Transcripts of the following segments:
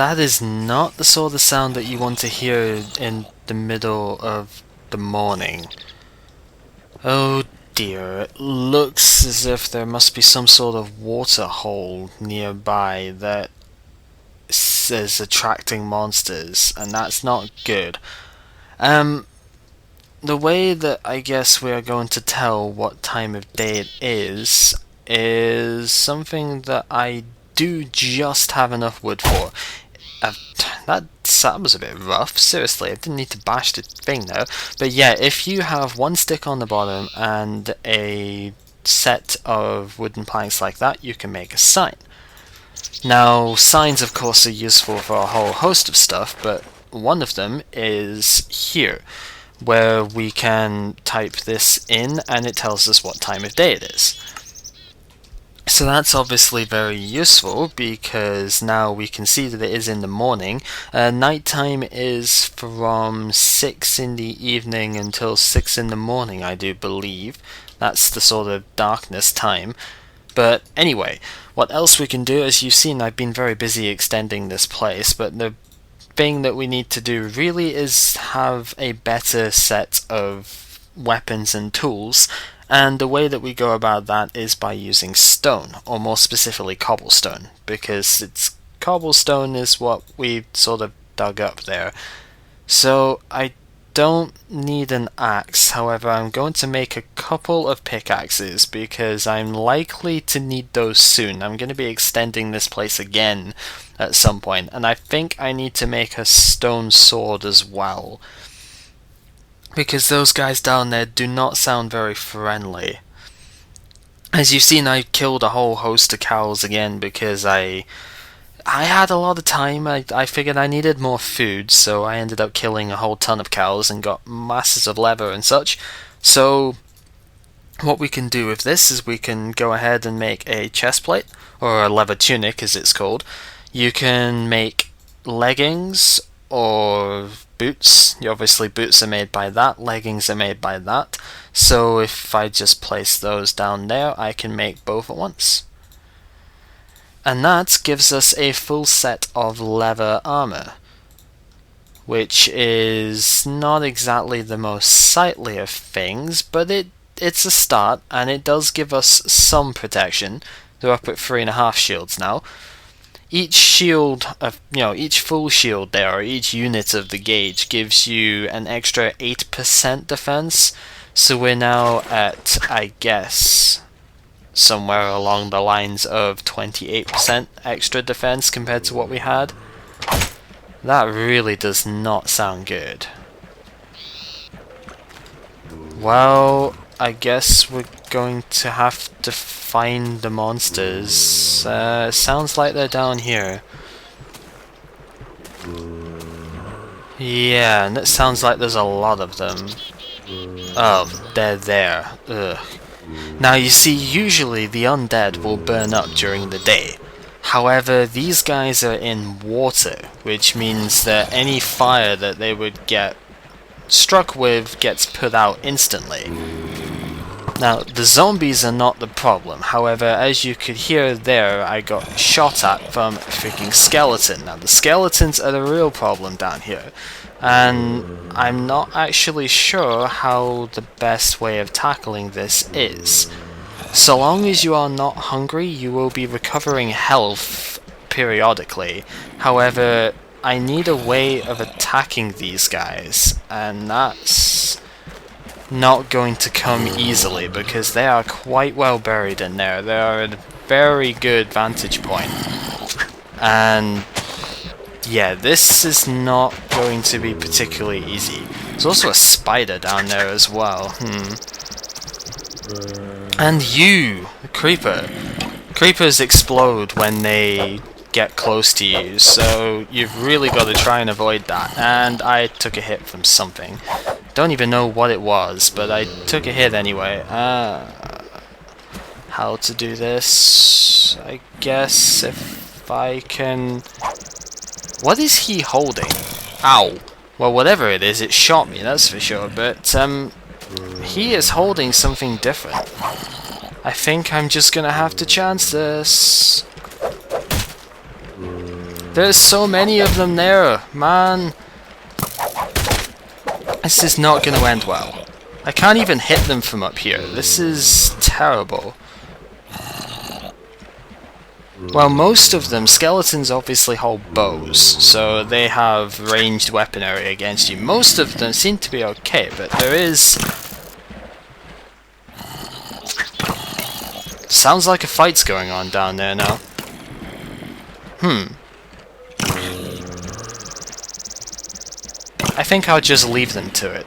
That is not the sort of sound that you want to hear in the middle of the morning. Oh dear, it looks as if there must be some sort of water hole nearby that is attracting monsters, and that's not good. Um, the way that I guess we are going to tell what time of day it is something that I do just have enough wood for. Uh, that was a bit rough, seriously, I didn't need to bash the thing though. But yeah, if you have one stick on the bottom and a set of wooden planks like that, you can make a sign. Now, signs of course are useful for a whole host of stuff, but one of them is here, where we can type this in and it tells us what time of day it is. So that's obviously very useful because now we can see that it is in the morning. Nighttime is from 6 in the evening until 6 in the morning, I do believe. That's the sort of darkness time. But anyway, what else we can do, as you've seen, I've been very busy extending this place, but the thing that we need to do really is have a better set of weapons and tools, and the way that we go about that is by using stone, or more specifically cobblestone, because cobblestone is what we sort of dug up there. So I don't need an axe, however I'm going to make a couple of pickaxes because I'm likely to need those soon. I'm going to be extending this place again at some point, and I think I need to make a stone sword as well, because those guys down there do not sound very friendly. As you've seen, I killed a whole host of cows again because I had a lot of time. I figured I needed more food, so I ended up killing a whole ton of cows and got masses of leather and such. So what we can do with this is we can go ahead and make a chest plate, or a leather tunic as it's called. You can make leggings or boots. Obviously boots are made by that, leggings are made by that. So if I just place those down there, I can make both at once. And that gives us a full set of leather armour, which is not exactly the most sightly of things, but it's a start, and it does give us some protection. They're up at 3.5 shields now. Each shield, each full shield there, or each unit of the gauge, gives you an extra 8% defense, so we're now at, I guess, somewhere along the lines of 28% extra defense compared to what we had. That really does not sound good. Well, I guess we're going to have to find the monsters. Sounds like they're down here. Yeah, and it sounds like there's a lot of them. Oh, they're there. Ugh. Now you see, usually the undead will burn up during the day. However, these guys are in water, which means that any fire that they would get struck with gets put out instantly. Now, the zombies are not the problem. However, as you could hear there, I got shot at from a freaking skeleton. Now, the skeletons are the real problem down here, and I'm not actually sure how the best way of tackling this is. So long as you are not hungry, you will be recovering health periodically. However, I need a way of attacking these guys, and that's not going to come easily because they are quite well buried in there. They are at a very good vantage point. And yeah, this is not going to be particularly easy. There's also a spider down there as well. And you, creeper. Creepers explode when they get close to you, so you've really got to try and avoid that. And I took a hit from something. Don't even know what it was, but I took a hit anyway. How to do this? I guess if I can... What is he holding? Ow! Well, whatever it is, it shot me, that's for sure, but he is holding something different. I think I'm just gonna have to chance this. There's so many of them there, man. This is not going to end well. I can't even hit them from up here. This is terrible. Well, most of them, skeletons obviously hold bows, so they have ranged weaponry against you. Most of them seem to be okay, but there is... Sounds like a fight's going on down there now. I think I'll just leave them to it.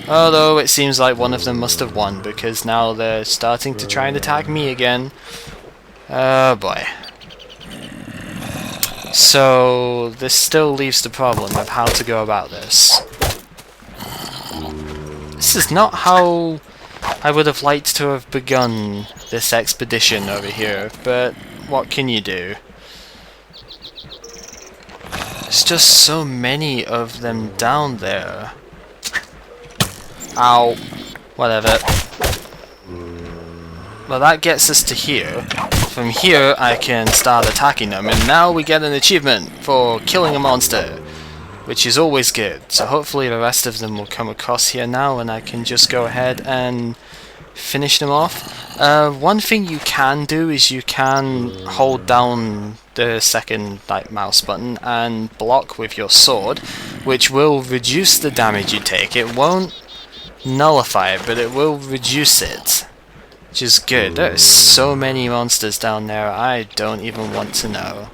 Although it seems like one of them must have won, because now they're starting to try and attack me again. Oh boy. So this still leaves the problem of how to go about this. This is not how I would have liked to have begun this expedition over here, but what can you do? There's just so many of them down there. Ow. Whatever. Well, that gets us to here. From here, I can start attacking them, and now we get an achievement for killing a monster, which is always good. So hopefully the rest of them will come across here now, and I can just go ahead and finish them off. One thing you can do is you can hold down the second mouse button and block with your sword, which will reduce the damage you take. It won't nullify it, but it will reduce it, which is good. There are so many monsters down there, I don't even want to know.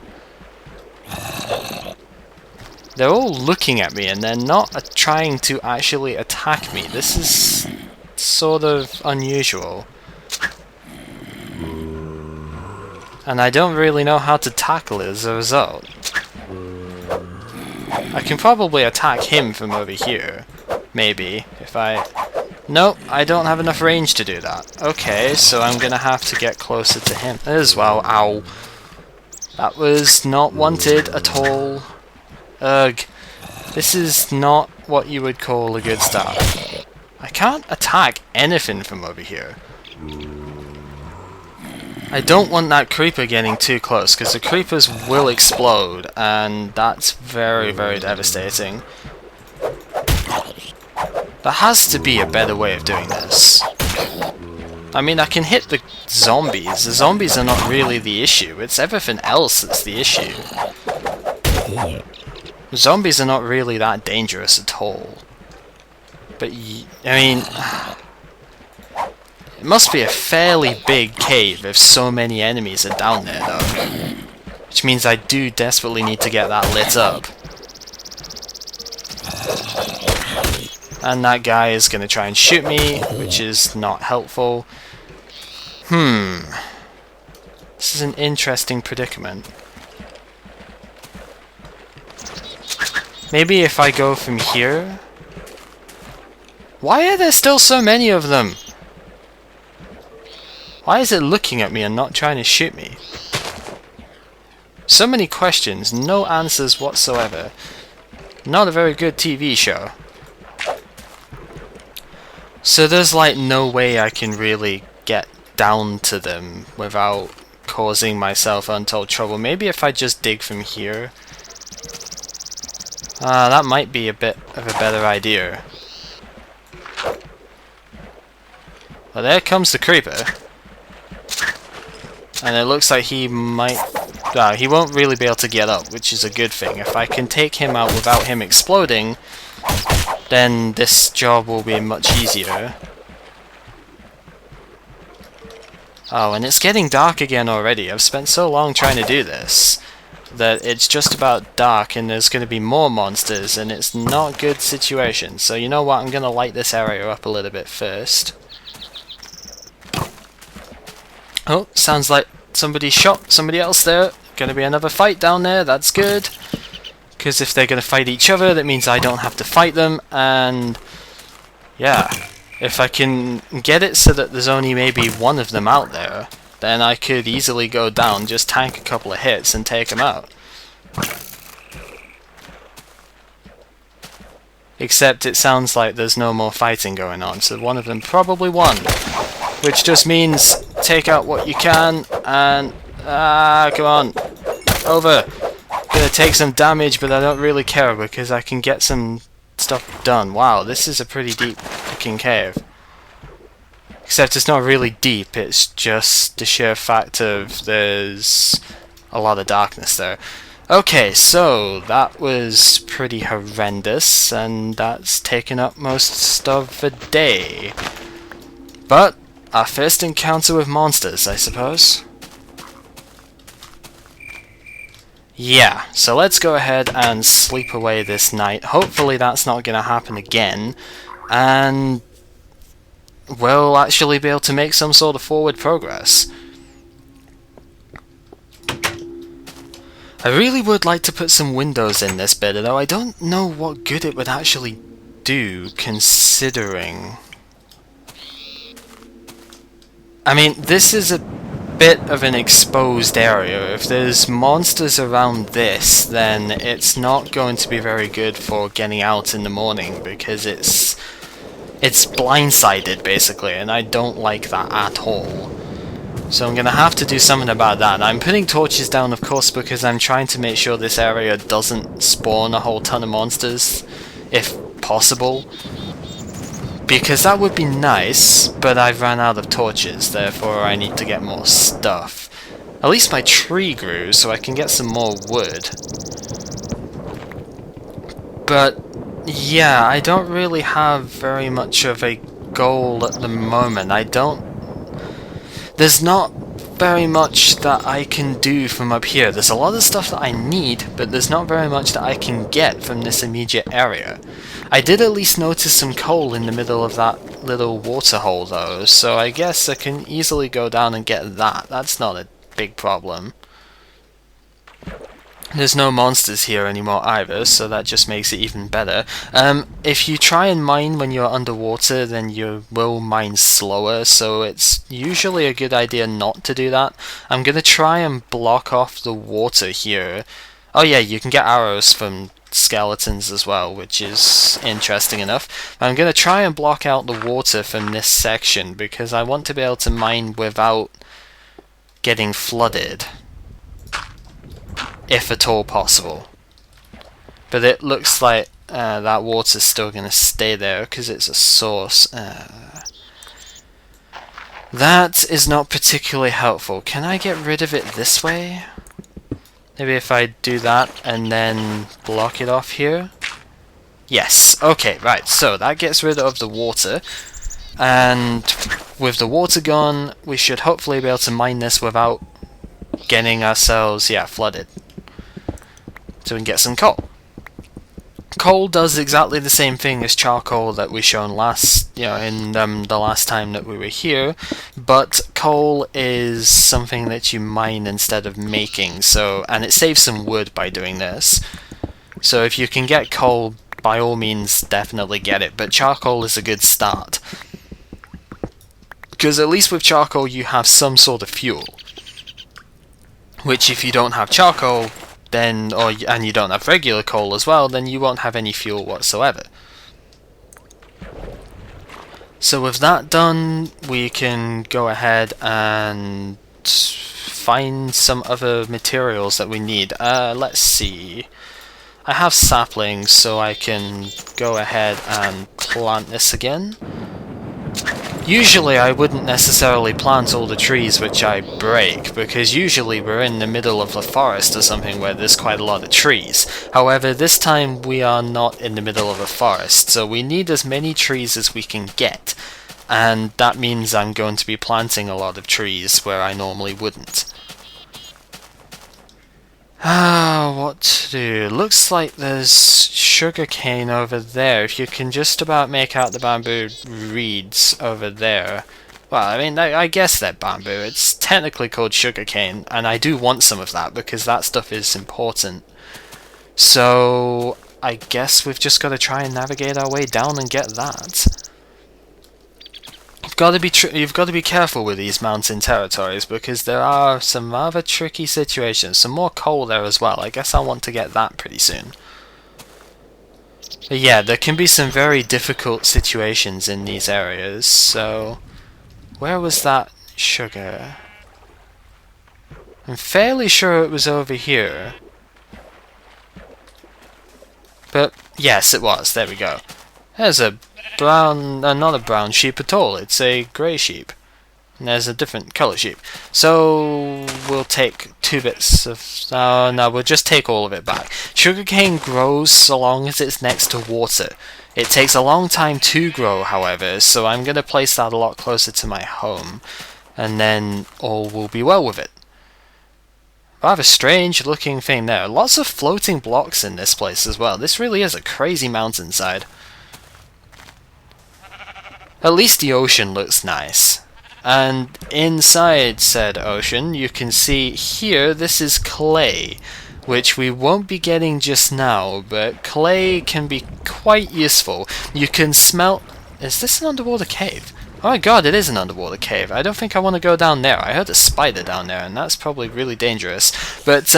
They're all looking at me and they're not trying to actually attack me. This is sort of unusual. And I don't really know how to tackle it as a result. I can probably attack him from over here. Maybe, if I... Nope, I don't have enough range to do that. Okay, so I'm gonna have to get closer to him as well. Ow. That was not wanted at all. Ugh. This is not what you would call a good start. I can't attack anything from over here. I don't want that creeper getting too close, because the creepers will explode, and that's very, very devastating. There has to be a better way of doing this. I mean, I can hit the zombies. The zombies are not really the issue. It's everything else that's the issue. Zombies are not really that dangerous at all. But, I mean... It must be a fairly big cave if so many enemies are down there, though. Which means I do desperately need to get that lit up. And that guy is going to try and shoot me, which is not helpful. This is an interesting predicament. Maybe if I go from here... Why are there still so many of them? Why is it looking at me and not trying to shoot me? So many questions, no answers whatsoever. Not a very good TV show. So there's like no way I can really get down to them without causing myself untold trouble. Maybe if I just dig from here. That might be a bit of a better idea. Well, there comes the creeper. And it looks like he might... he won't really be able to get up, which is a good thing. If I can take him out without him exploding, then this job will be much easier. Oh, and it's getting dark again already. I've spent so long trying to do this that it's just about dark and there's going to be more monsters and it's not a good situation. So you know what, I'm going to light this area up a little bit first. Oh, sounds like somebody shot somebody else there. Gonna be another fight down there, that's good. Because if they're gonna fight each other, that means I don't have to fight them, and... yeah. If I can get it so that there's only maybe one of them out there, then I could easily go down, just tank a couple of hits and take them out. Except it sounds like there's no more fighting going on, so one of them probably won. Which just means take out what you can and Ah, come on. Over. Gonna take some damage, but I don't really care because I can get some stuff done. Wow, this is a pretty deep looking cave. Except it's not really deep, it's just the sheer fact of there's a lot of darkness there. Okay, so that was pretty horrendous, and that's taken up most of the day. But our first encounter with monsters, I suppose. Yeah, so let's go ahead and sleep away this night. Hopefully that's not going to happen again, and we'll actually be able to make some sort of forward progress. I really would like to put some windows in this bit, though I don't know what good it would actually do, considering... I mean, this is a bit of an exposed area. If there's monsters around this, then it's not going to be very good for getting out in the morning, because it's blindsided, basically, and I don't like that at all. So I'm gonna have to do something about that. I'm putting torches down, of course, because I'm trying to make sure this area doesn't spawn a whole ton of monsters, if possible. Because that would be nice, but I've run out of torches, therefore I need to get more stuff. At least my tree grew, so I can get some more wood. But yeah, I don't really have very much of a goal at the moment. There's not very much that I can do from up here. There's a lot of stuff that I need, but there's not very much that I can get from this immediate area. I did at least notice some coal in the middle of that little water hole though, so I guess I can easily go down and get that. That's not a big problem. There's no monsters here anymore either, so that just makes it even better. If you try and mine when you're underwater, then you will mine slower, so it's usually a good idea not to do that. I'm gonna try and block off the water here. Oh yeah, you can get arrows from skeletons as well, which is interesting enough. I'm gonna try and block out the water from this section, because I want to be able to mine without getting flooded. If at all possible. But it looks like that water's still going to stay there because it's a source. That is not particularly helpful. Can I get rid of it this way? Maybe if I do that and then block it off here? Yes, okay, right, so that gets rid of the water. And with the water gone, we should hopefully be able to mine this without getting ourselves, flooded. So we can get some coal. Coal does exactly the same thing as charcoal that we shown last, in the last time that we were here, but coal is something that you mine instead of making, and it saves some wood by doing this. So if you can get coal, by all means, definitely get it, but charcoal is a good start. Because at least with charcoal you have some sort of fuel. Which if you don't have charcoal, and you don't have regular coal as well, then you won't have any fuel whatsoever. So with that done, we can go ahead and find some other materials that we need. Let's see. I have saplings, so I can go ahead and plant this again. Usually I wouldn't necessarily plant all the trees which I break, because usually we're in the middle of a forest or something where there's quite a lot of trees. However, this time we are not in the middle of a forest, so we need as many trees as we can get. And that means I'm going to be planting a lot of trees where I normally wouldn't. What to do? Looks like there's sugarcane over there. If you can just about make out the bamboo reeds over there. Well, I mean, I guess they're bamboo. It's technically called sugarcane, and I do want some of that because that stuff is important. So, I guess we've just got to try and navigate our way down and get that. You've got to be careful with these mountain territories because there are some rather tricky situations. Some more coal there as well. I guess I'll want to get that pretty soon. But yeah, there can be some very difficult situations in these areas. So, where was that sugar? I'm fairly sure it was over here. But yes, it was. There we go. There's a brown, not a brown sheep at all. It's a grey sheep. And there's a different colour sheep. So we'll take 2 bits of... no, we'll just take all of it back. Sugarcane grows so long as it's next to water. It takes a long time to grow, however, so I'm going to place that a lot closer to my home. And then all will be well with it. Rather strange looking thing there. Lots of floating blocks in this place as well. This really is a crazy mountainside. At least the ocean looks nice. And inside said ocean, you can see here, this is clay, which we won't be getting just now, but clay can be quite useful. You can smelt... Is this an underwater cave? Oh my god, it is an underwater cave. I don't think I want to go down there. I heard a spider down there, and that's probably really dangerous. But,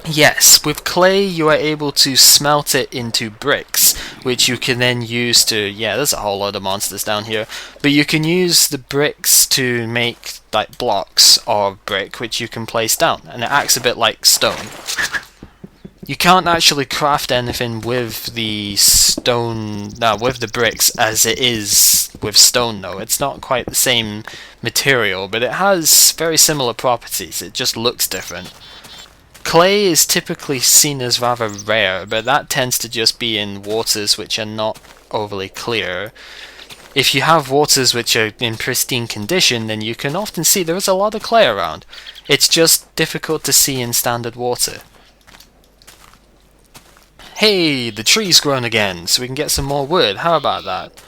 yes, with clay you are able to smelt it into bricks, which you can then use to... Yeah, there's a whole lot of monsters down here. But you can use the bricks to make, like, blocks of brick, which you can place down, and it acts a bit like stone. You can't actually craft anything with the stone, with the bricks as it is with stone though. It's not quite the same material, but it has very similar properties, it just looks different. Clay is typically seen as rather rare, but that tends to just be in waters which are not overly clear. If you have waters which are in pristine condition, then you can often see there is a lot of clay around. It's just difficult to see in standard water. Hey, the tree's grown again, so we can get some more wood. How about that?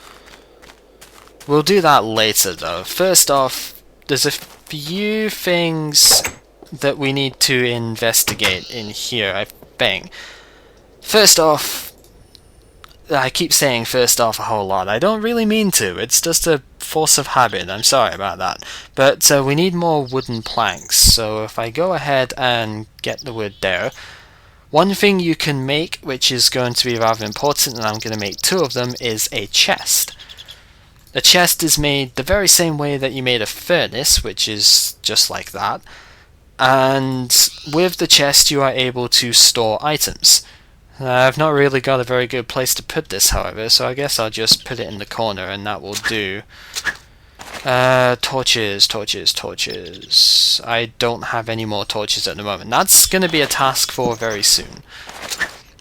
We'll do that later, though. First off, there's a few things that we need to investigate in here, I think. First off, I keep saying first off a whole lot. I don't really mean to. It's just a force of habit. I'm sorry about that. But we need more wooden planks. So if I go ahead and get the wood there... One thing you can make, which is going to be rather important, and I'm going to make 2 of them, is a chest. A chest is made the very same way that you made a furnace, which is just like that. And with the chest you are able to store items. I've not really got a very good place to put this, however, so I guess I'll just put it in the corner and that will do. Torches. I don't have any more torches at the moment. That's going to be a task for very soon.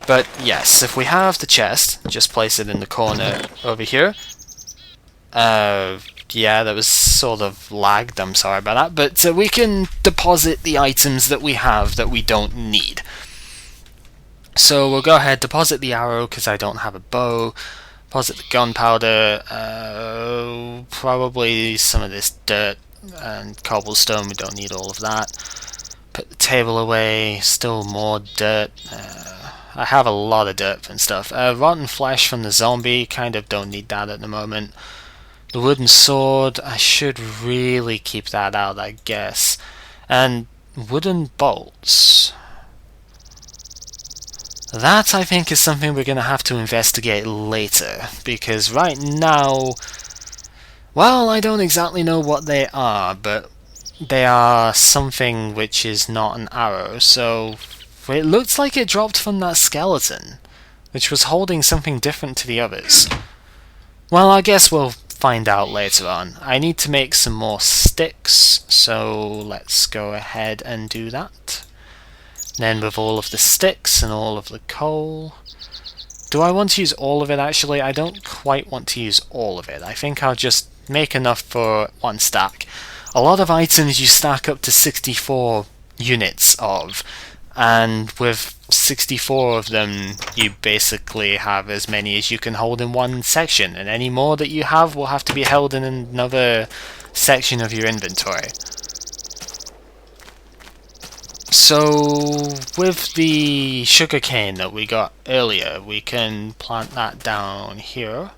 But yes, if we have the chest, just place it in the corner over here. Yeah, that was sort of lagged, I'm sorry about that. But we can deposit the items that we have that we don't need. So we'll go ahead, deposit the arrow, because I don't have a bow. Deposit the gunpowder, probably some of this dirt and cobblestone, we don't need all of that. Put the table away, still more dirt. I have a lot of dirt and stuff. Rotten flesh from the zombie, kind of don't need that at the moment. The wooden sword, I should really keep that out, I guess. And wooden bolts. That, I think, is something we're going to have to investigate later, because right now, well, I don't exactly know what they are, but they are something which is not an arrow, so it looks like it dropped from that skeleton, which was holding something different to the others. Well, I guess we'll find out later on. I need to make some more sticks, so let's go ahead and do that. Then with all of the sticks and all of the coal... Do I want to use all of it actually? I don't quite want to use all of it. I think I'll just make enough for 1 stack. A lot of items you stack up to 64 units of, and with 64 of them you basically have as many as you can hold in one section, and any more that you have will have to be held in another section of your inventory. So, with the sugarcane that we got earlier, we can plant that down here.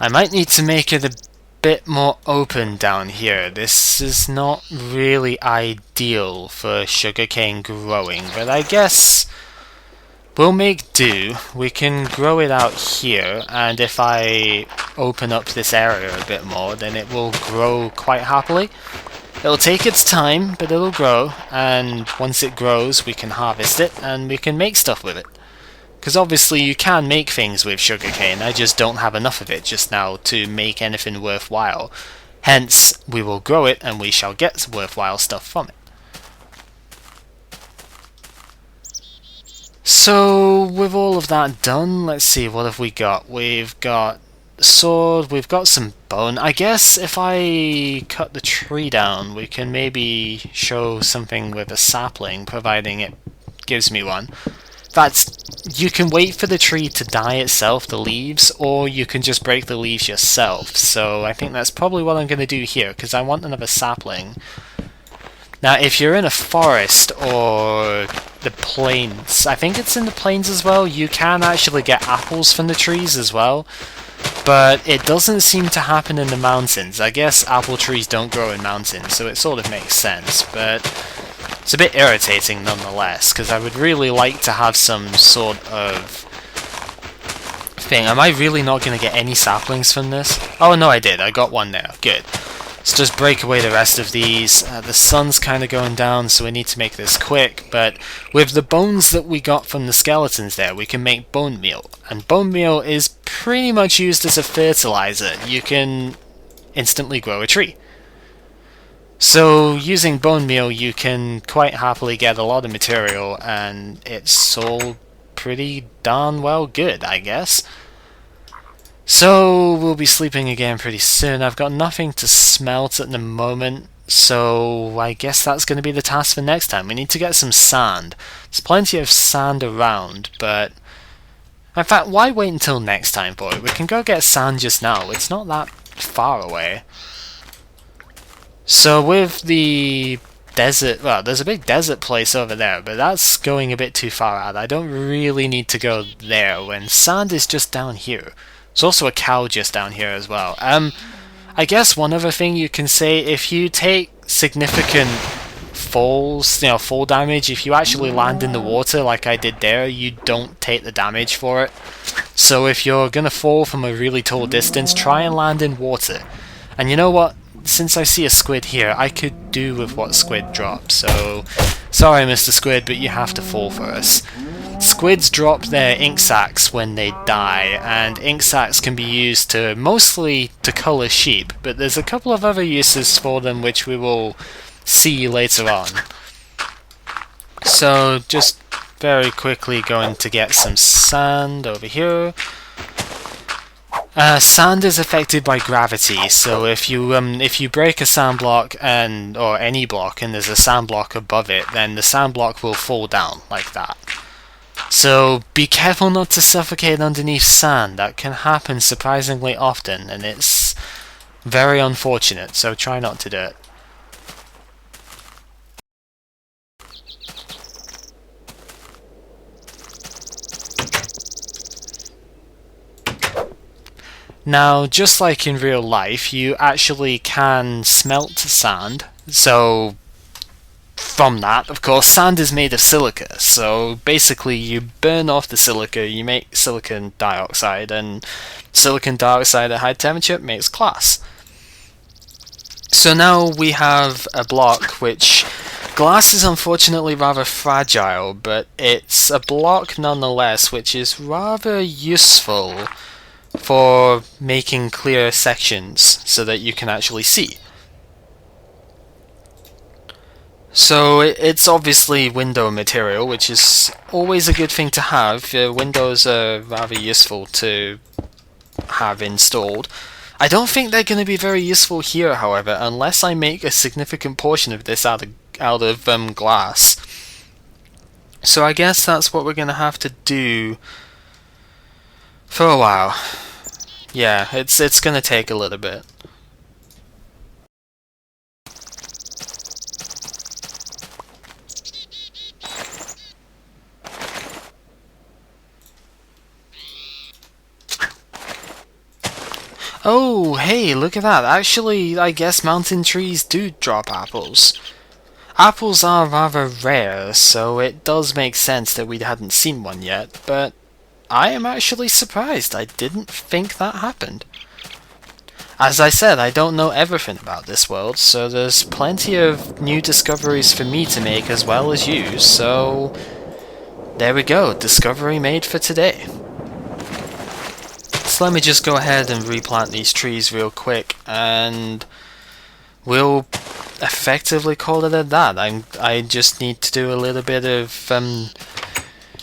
I might need to make it a bit more open down here. This is not really ideal for sugarcane growing, but I guess we'll make do. We can grow it out here, and if I open up this area a bit more, then it will grow quite happily. It'll take its time, but it'll grow, and once it grows we can harvest it and we can make stuff with it. Because obviously you can make things with sugarcane, I just don't have enough of it just now to make anything worthwhile. Hence, we will grow it and we shall get worthwhile stuff from it. So, with all of that done, let's see, what have we got? We've got sword, we've got some bone. I guess if I cut the tree down, we can maybe show something with a sapling, providing it gives me one. You can wait for the tree to die itself, the leaves, or you can just break the leaves yourself. So I think that's probably what I'm going to do here, because I want another sapling. Now, if you're in a forest or the plains, I think it's in the plains as well, you can actually get apples from the trees as well. But it doesn't seem to happen in the mountains. I guess apple trees don't grow in mountains, so it sort of makes sense, but it's a bit irritating nonetheless, because I would really like to have some sort of thing. Am I really not going to get any saplings from this? Oh no, I did. I got one there. Good. Let's just break away the rest of these. The sun's kind of going down, so we need to make this quick, but with the bones that we got from the skeletons there, we can make bone meal. And bone meal is pretty much used as a fertilizer. You can instantly grow a tree. So using bone meal, you can quite happily get a lot of material, and it's all pretty darn well good, I guess. So we'll be sleeping again pretty soon. I've got nothing to smelt at the moment, so I guess that's going to be the task for next time. We need to get some sand. There's plenty of sand around, but in fact, why wait until next time for it? We can go get sand just now. It's not that far away. So with the desert, well, there's a big desert place over there, but that's going a bit too far out. I don't really need to go there when sand is just down here. There's also a cow just down here as well. I guess one other thing you can say, if you take significant falls, fall damage, if you actually land in the water like I did there, you don't take the damage for it. So if you're gonna fall from a really tall distance, try and land in water. And you know what? Since I see a squid here, I could do with what squid drops, so sorry Mr. Squid, but you have to fall for us. Squids drop their ink sacs when they die, and ink sacs can be used to mostly to colour sheep, but there's a couple of other uses for them which we will see later on. So just very quickly going to get some sand over here. Sand is affected by gravity, so if you break a sand block or any block and there's a sand block above it, then the sand block will fall down like that. So be careful not to suffocate underneath sand. That can happen surprisingly often, and it's very unfortunate, so try not to do it. Now, just like in real life, you actually can smelt sand, so from that, of course, sand is made of silica, so basically you burn off the silica, you make silicon dioxide, and silicon dioxide at high temperature makes glass. So now we have a block which, glass is unfortunately rather fragile, but it's a block nonetheless which is rather useful for making clear sections so that you can actually see. So it's obviously window material, which is always a good thing to have. Windows are rather useful to have installed. I don't think they're going to be very useful here, however, unless I make a significant portion of this out of glass. So I guess that's what we're going to have to do for a while. Yeah, it's going to take a little bit. Oh, hey, look at that. Actually, I guess mountain trees do drop apples. Apples are rather rare, so it does make sense that we hadn't seen one yet, but I am actually surprised. I didn't think that happened. As I said, I don't know everything about this world, so there's plenty of new discoveries for me to make as well as you, so there we go, discovery made for today. So let me just go ahead and replant these trees real quick, and we'll effectively call it at that. I just need to do a little bit of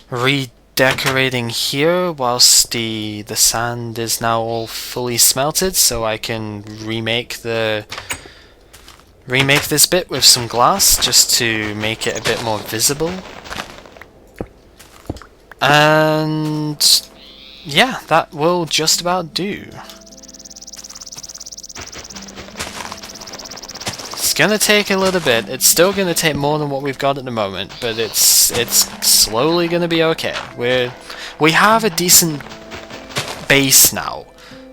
redecorating here whilst the sand is now all fully smelted, so I can remake this bit with some glass just to make it a bit more visible. And yeah, that will just about do. It's gonna take a little bit. It's still gonna take more than what we've got at the moment, but it's slowly gonna be okay. We have a decent base now,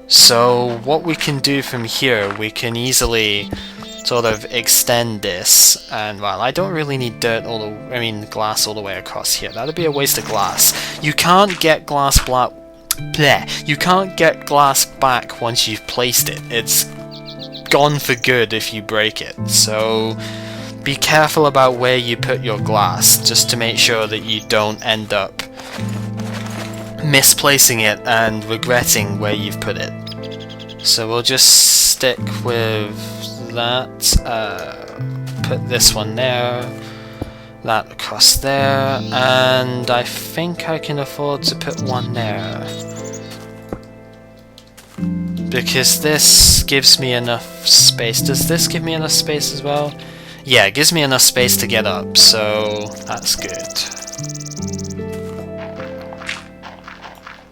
so what we can do from here, we can easily sort of extend this, and well, I don't really need glass all the way across here. That'd be a waste of glass. You can't get glass black. You can't get glass back once you've placed it. It's gone for good if you break it. So be careful about where you put your glass, just to make sure that you don't end up misplacing it and regretting where you've put it. So we'll just stick with that, put this one there, that across there, and I think I can afford to put one there, because this gives me enough space. Does this give me enough space as well? Yeah, it gives me enough space to get up, so that's good.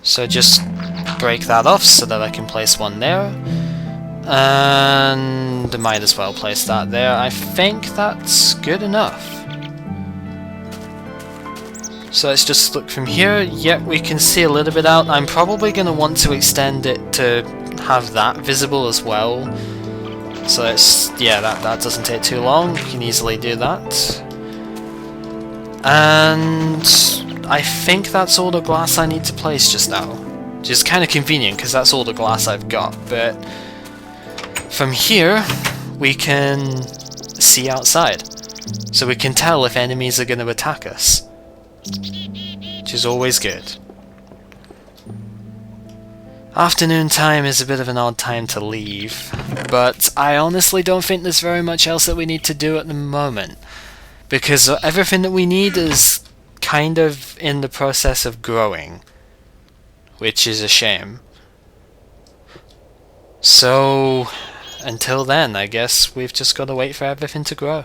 So just break that off so that I can place one there. And I might as well place that there. I think that's good enough. So let's just look from here. Yep, we can see a little bit out. I'm probably going to want to extend it to have that visible as well. So let's, yeah, that doesn't take too long. We can easily do that. And I think that's all the glass I need to place just now. Which is kind of convenient because that's all the glass I've got. But from here, we can see outside. So we can tell if enemies are going to attack us. Which is always good. Afternoon time is a bit of an odd time to leave, but I honestly don't think there's very much else that we need to do at the moment, because everything that we need is kind of in the process of growing, which is a shame. So until then, I guess we've just got to wait for everything to grow.